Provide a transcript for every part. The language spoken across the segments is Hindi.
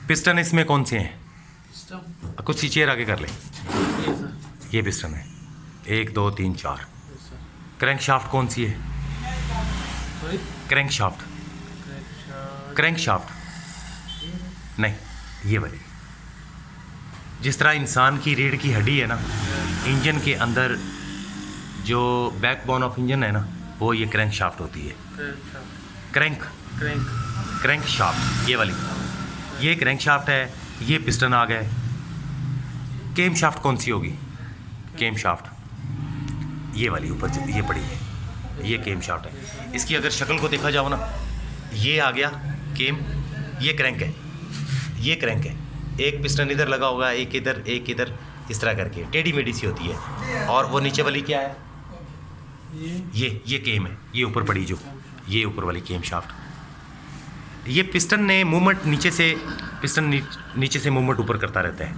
पिस्टन इसमें कौन से हैं? सिस्टम कुछ सी चेयर आगे कर ले। ये सर। ये पिस्टन है, 1 2 3 4। ये सर। क्रैंक शाफ्ट कौन सी है? Sorry. Crank shaft, crank shaft नहीं, ये वाली। जिस तरह इंसान की रीढ़ की हड्डी है ना, इंजन के अंदर जो बैकबोन ऑफ इंजन है ना, वो ये क्रैंक शाफ्ट होती है। क्रैंक क्रैंक क्रैंक शाफ्ट ये वाली, ये क्रैंक शाफ्ट है। ये पिस्टन आ गए। केम शाफ्ट कौन सी होगी? केम शाफ्ट ये वाली ऊपर ये पड़ी है, ये केम शाफ्ट है। इसकी अगर शक्ल को देखा जाओ ना, ये आ गया केम, ये क्रैंक है, ये क्रैंक है। एक पिस्टन इधर लगा होगा, एक इधर एक इधर, इस तरह करके टेढ़ी मेढ़ी सी होती है। और वो नीचे वाली क्या है? ये केम है, ये ऊपर पड़ी जो, ये ऊपर वाली केम शाफ्ट। ये पिस्टन ने मूवमेंट नीचे से, पिस्टन नीचे से मूवमेंट ऊपर करता रहता है।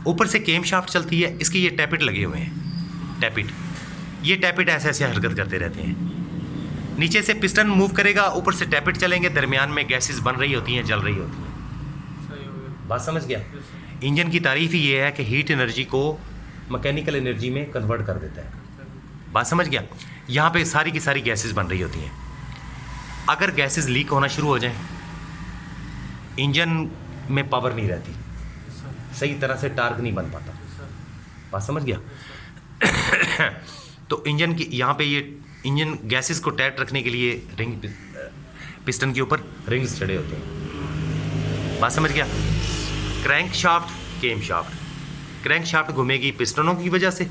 ऊपर से केम शाफ्ट चलती है। इसके ये टैपिट लगे हुए हैं, टैपिट। ये टैपिट ऐसे ऐसे हरकत करते रहते हैं। नीचे से पिस्टन मूव करेगा, ऊपर से टैपिट चलेंगे, दरमियान में गैसेस बन रही होती हैं, जल रही होती हैं। बात समझ गया? इंजन की तारीफ ही ये है कि हीट एनर्जी को मैकेनिकल एनर्जी में कन्वर्ट कर देता है। बात समझ गया? यहाँ पे सारी की सारी गैसेस बन रही होती हैं। अगर गैसेस लीक होना शुरू हो जाए, इंजन में पावर नहीं रहती, सही तरह से टार्क नहीं बन पाता। बात समझ गया? तो इंजन की यहाँ पे ये इंजन गैसेस को टाइट रखने के लिए रिंग, पिस्टन के ऊपर रिंग्स चढ़े होते हैं। बात समझ गया? क्रैंक शाफ्ट, केम शाफ्ट। क्रैंक शाफ्ट घूमेगी पिस्टनों की वजह से।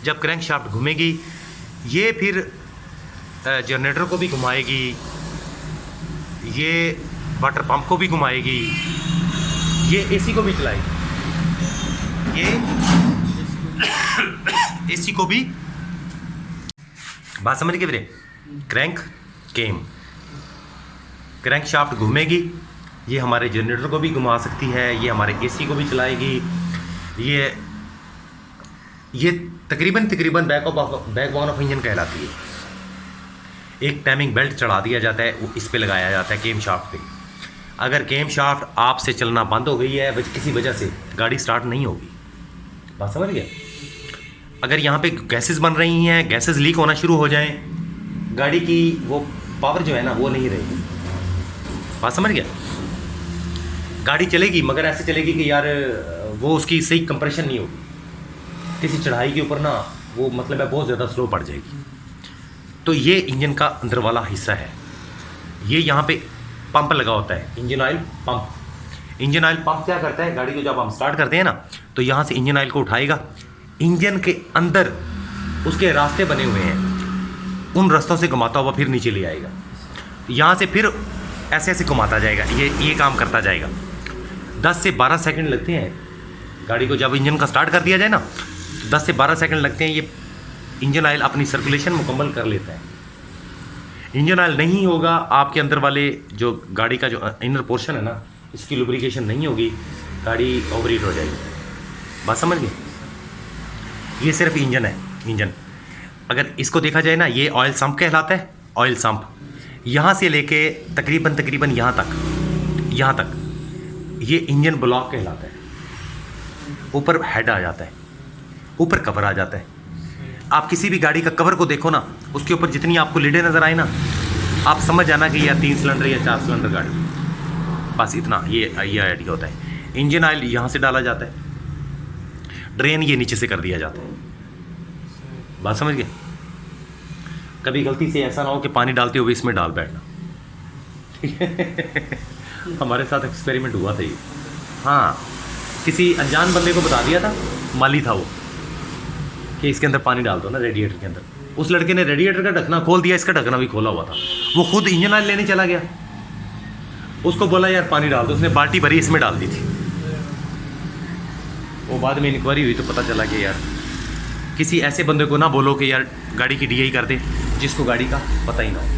जब क्रैंक शाफ्ट घूमेगी, ये फिर जनरेटर को भी घुमाएगी, ये वाटर पंप को भी घुमाएगी, ये एसी को भी चलाएगी, ये एसी को भी। बात समझ गए मेरे? क्रैंक केम, क्रैंक शाफ्ट घूमेगी, ये हमारे जनरेटर को भी घुमा सकती है, ये हमारे एसी को भी चलाएगी। ये तकरीबन बैकबोन ऑफ इंजन कहलाती है। एक टाइमिंग बेल्ट चढ़ा दिया जाता है, वो इस पे लगाया जाता है केम शाफ्ट पे। अगर केम शाफ्ट आपसे चलना बंद हो गई है किसी वजह से, गाड़ी स्टार्ट नहीं होगी। बात समझ गया? अगर यहाँ पे गैसेस बन रही हैं, गैसेस लीक होना शुरू हो जाएं, गाड़ी की वो पावर जो है ना, वो नहीं रहेगी। बात समझ गया? गाड़ी चलेगी मगर ऐसे चलेगी कि यार वो उसकी सही कंप्रेशन नहीं होगी। किसी चढ़ाई के ऊपर ना वो मतलब है बहुत ज़्यादा स्लो पड़ जाएगी। तो ये इंजन का अंदर वाला हिस्सा है। ये यहाँ पे पंप लगा होता है, engine oil pump. Engine oil pump क्या करता है? गाड़ी को जब हम स्टार्ट करते हैं ना, तो यहाँ से इंजन ऑयल को उठाएगा, इंजन के अंदर उसके रास्ते बने हुए हैं, उन रास्तों से घुमाता हुआ फिर नीचे ले आएगा। यहाँ से फिर ऐसे ऐसे घुमाता जाएगा, ये काम करता जाएगा। 10 से 12 सेकंड लगते हैं गाड़ी को, जब इंजन का स्टार्ट कर दिया जाए ना, तो 10 से 12 सेकंड लगते हैं। ये इंजन ऑयल अपनी सर्कुलेशन मुकम्मल कर लेता है। इंजन ऑयल नहीं होगा, आपके अंदर वाले जो गाड़ी का जो इनर पोर्शन है ना, इसकी लुब्रिकेशन नहीं होगी, गाड़ी ओवरहीट हो जाएगी। बात समझ गए? ये सिर्फ इंजन है। इंजन अगर इसको देखा जाए ना, ये ऑयल सम्प कहलाता है। ऑयल सम्प यहाँ से लेके तकरीबन यहाँ तक ये इंजन ब्लॉक कहलाता है। ऊपर हेड आ जाता है, ऊपर कवर आ जाता है। आप किसी भी गाड़ी का कवर को देखो ना, उसके ऊपर जितनी आपको लीडें नज़र आए ना, आप समझ जाना कि यह 3 सिलेंडर या 4 सिलेंडर गाड़ी। बस इतना ये आइडिया होता है। इंजन ऑयल यहाँ से डाला जाता है, ड्रेन ये नीचे से कर दिया जाता है। बात समझ गए? कभी गलती से ऐसा ना हो कि पानी डालते हुए इसमें डाल बैठना। ठीक है? हमारे साथ एक्सपेरिमेंट हुआ था ये। हाँ, किसी अनजान बंदे को बता दिया था, माली था वो, कि इसके अंदर पानी डाल दो ना रेडिएटर के अंदर। उस लड़के ने रेडिएटर का ढकना खोल दिया, इसका ढकना भी खोला हुआ था। वो खुद इंजन ऑयल लेने चला गया, उसको बोला यार पानी डाल दो, उसने बाल्टी भरी इसमें डाल दी थी। वो बाद में इंक्वायरी हुई तो पता चला कि यार किसी ऐसे बंदे को ना बोलो कि यार गाड़ी की DI कर दे जिसको गाड़ी का पता ही ना हो।